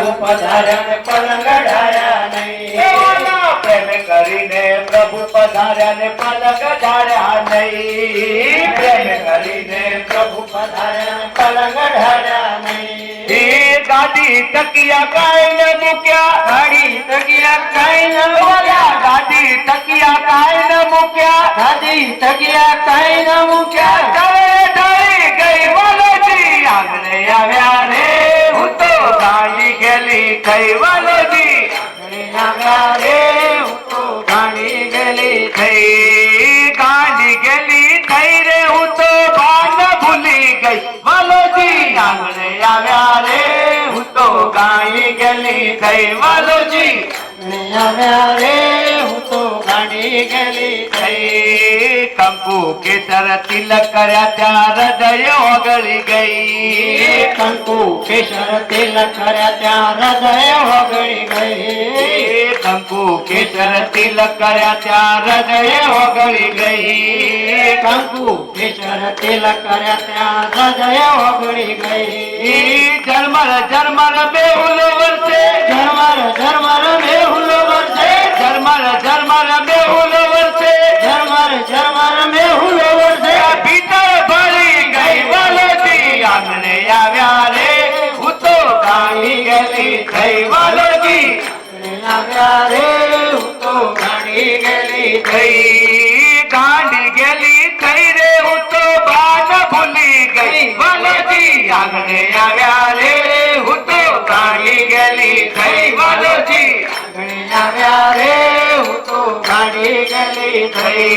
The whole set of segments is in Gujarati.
પધાર્યા પલંગ ઢાળ્યા નહીં, પ્રેમ કરીને પ્રભુ પધાર્યા ને પલંગ ઢાળ્યા નહીં, પ્રેમ કરીને પ્રભુ પધાર્યા પલંગ ઢાળ્યા નહીં. ગાડી તકિયા કાઈ ન મૂક્યા, ગાડી તકિયા કાઈ ન મૂક્યા, ગાડી તકિયા કાઈ ન મૂક્યા, ગાડી તકિયા કાઈ ન મૂક્યા. ઢાળે ઢાળી ગઈ વાલોજી આંગણે આવ્યા રે, હું તો ગાડી ગેલી થઈ વાલોજી આંગણે આવ્યા રે, હું તો ગાડી ગેલી થઈ, ગાડી ગેલી થઈ રે, હું તો ભાન ભૂલી ગઈ વાલોજી આંગણે આવ્યા રે, હું તો ગાડી ગેલી થઈ વાલોજી આવ્યા રે, હું તો ગાડી ગેલી થઈ. કંકુ કેસર તિલક કર્યા ત્યાં હૃદય ઓગળી ગઈ, કંકુ કેસર તિલક કર્યા ત્યાં હૃદય ઓગળી ગઈ, કંકુ કેસર તિલક કર્યા ત્યાં હૃદય ઓગળી ગઈ, કંકુ કેસર તિલક કર્યા ત્યાં હૃદય ઓગળી ગઈ. ઝરમર ઝરમર બેહુલો વરસે, ઝરમર ઝરમર બેહુલો વરસે, ઝરમર ઝરમર બેહુલો વરસે, ઝરમર ઝરમર બેહુલો વરસે. ભીતર ભરી ગઈ વાલોજી આંગણે આવ્યા રે, હું તો ગાડી ગેલી થઈ વાલોજી આવ્યા રે, હું તો ગાડી ગેલી થઈ, ગાડી ગેલી થઈ રે, હું તો બાદ ભૂલી ગઈ વાલોજી આંગણે આવ્યા રે, હું તો ગાડી ગેલી થઈ વાલોજી આંગણે આવ્યા રે, હું તો ગાડી ગેલી થઈ.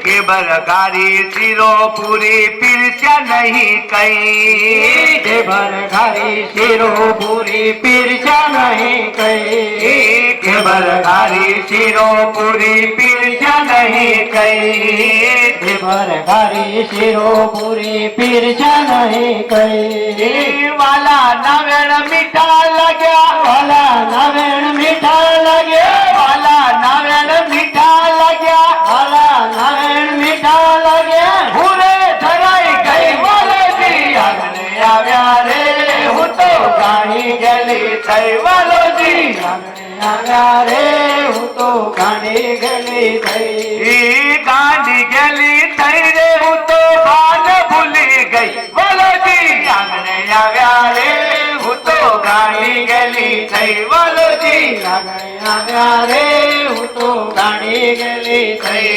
કેબર ગારી શીરો પૂરી પીરસ્યા નહીં કઈ, કેબર ગારી શીરો પૂરી પીરસ્યા નહીં કઈ, કેબર ગારી શીરો પૂરી પીરસ્યા નહીં કઈ, કેબર ગારી શીરો પૂરી પીરસ્યા નહીં કઈ. વાલા નાવેણ મીઠા લાગ્યા, વાલા નાવેણ મીઠા લાગ્યા, વાલા નાવેણ મીઠા લાગ્યા, વાલા નાવેણ મીઠા લાગ્યા. ભૂલે ધરાઈ ગઈ વાલોજી આંગણે આવ્યા રે, હું તો ગાડી ગેલી થઈ વાલોજી આંગણે આવ્યા રે, હું તો ગાડી ગેલી થઈ, ગાડી ગેલી થઈ રે, હું તો ભાન ભૂલી ગઈ વાલોજી આંગણે આવ્યા રે, હું તો ગાડી ગેલી થઈ વાલોજી આંગણે આવ્યા રે, હું તો ગાડી ગેલી થઈ.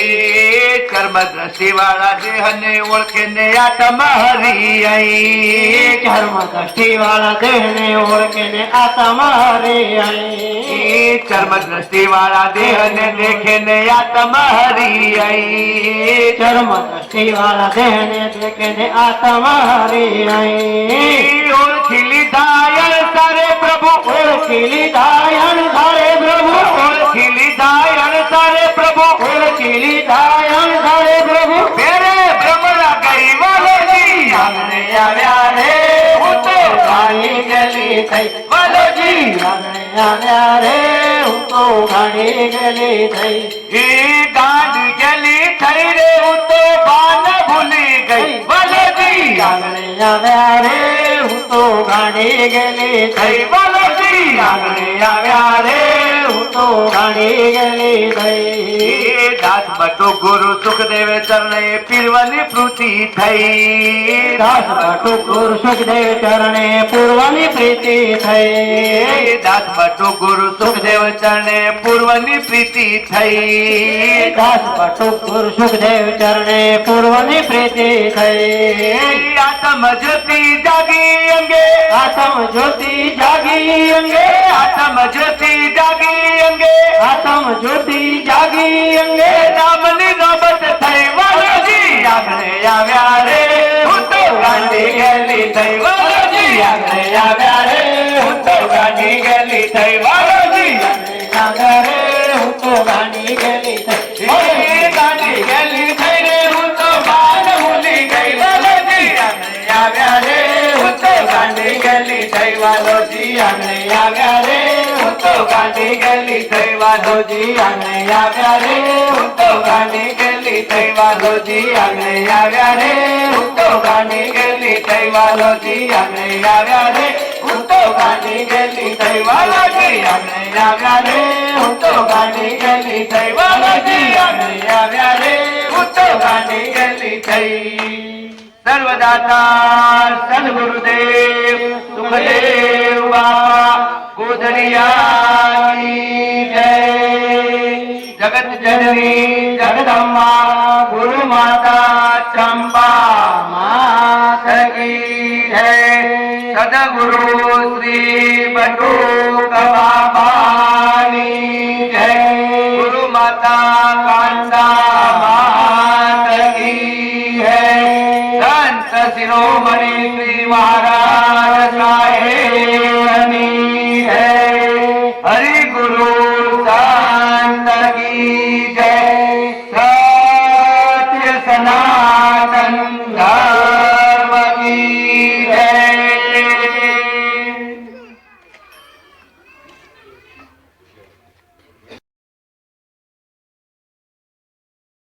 કર્મ દ્રષ્ટિ વાળા દેહને ઓળખે ને આત્મ હરી આઈ, કર્મ દ્રષ્ટિ વાળા દેહને ઓળખે ને આત્મ હરી આઈ, કર્મ દ્રષ્ટિ વાળા દેહને દેખે ને આત્મ હરી આઈ, કર્મ દ્રષ્ટિ વાળા દેહને દેખે ને આત્મ હરી આઈ. ઓળખી લીધા અણસારે પ્રભુ, ઓળખી લીધા અણસારે પ્રભુ, ઓળખી લીધા અણસારે પ્રભુ, ઓળખી લીધા અણસારે પ્રભુ. ફેરે ભ્રમણા ગઈ વાલોજી આંગણે આવ્યા રે, હું તો ગાડી ગેલી થઈ વાલોજી આંગણે આવ્યા રે, હું તો ગાડી ગેલી થઈ, એ ગાડી ગેલી થઈ રે, હું તો ભાન ભૂલી ગઈ વાલોજી આંગણે આવ્યા રે, હું તો ગાડી ગેલી થઈ વાલોજી આંગણે આવ્યા રે, હું તો ગાડી ગેલી થઈ. દાસ બટુ ગુરુ સુખદેવ ચરણે પીરવાની પ્રીતિ થઈ, દાસ બટુ ગુરુ સુખદેવ ચરણે પૂર્વની પ્રીતિ થઈ, દાસ બટુ ગુરુ સુખદેવ ચરણે પૂર્વની પ્રીતિ થઈ, દાસ બટુ ગુરુ સુખદેવ ચરણે પૂર્વની પ્રીતિ થઈ. આત્મ જ્યોતિ જાગી અંગે, આત્મ જ્યોતિ જાગી અંગે, આત્મ જ્યોતિ જાગી અંગે, આત્મ જ્યોતિ જાગી અંગે. નામની નોબત થઈ વાલોજી આંગણે આવ્યા રે, હું તો ગાડી ગેલી થઈ વાલોજી આંગણે આવ્યા રે, હું તો ગાડી ગેલી થઈ વાલોજી આંગણે આવ્યા રે, હું તો ગાડી ગેલી થઈ, ગાડી ગેલી થઈ રે, હું તો બાદ ભૂલી ગઈ વાલોજી આંગણે આવ્યા રે, હું તો ગાડી ગેલી થઈ વાલોજી આંગણે આવ્યા રે, હું તો ગાડી ગેલી થઈ વાલોજી આંગણે આવ્યા રે, હું તો ગાડી ગેલી થઈ વાલોજી આંગણે આવ્યા રે, હું તો ગાડી ગેલી થઈ વાલોજી આંગણે આવ્યા રે. उतो गाडी गेली दैवालाची आगळे आव्या रे उतो गाडी गेली दैवालाची आगळे आव्या रे उतो गाडी गेली दै सर्वदाता सद्गुरुदेव सुखदेव बाबा गोधरिया की जय जगत जननी जगदम्बा गुरु माता चंपा माता की जय सद्गुरु श्री बटुक बाबा की जय गुरु माता कांता माता की जय संत शिरोमणि श्री महाराज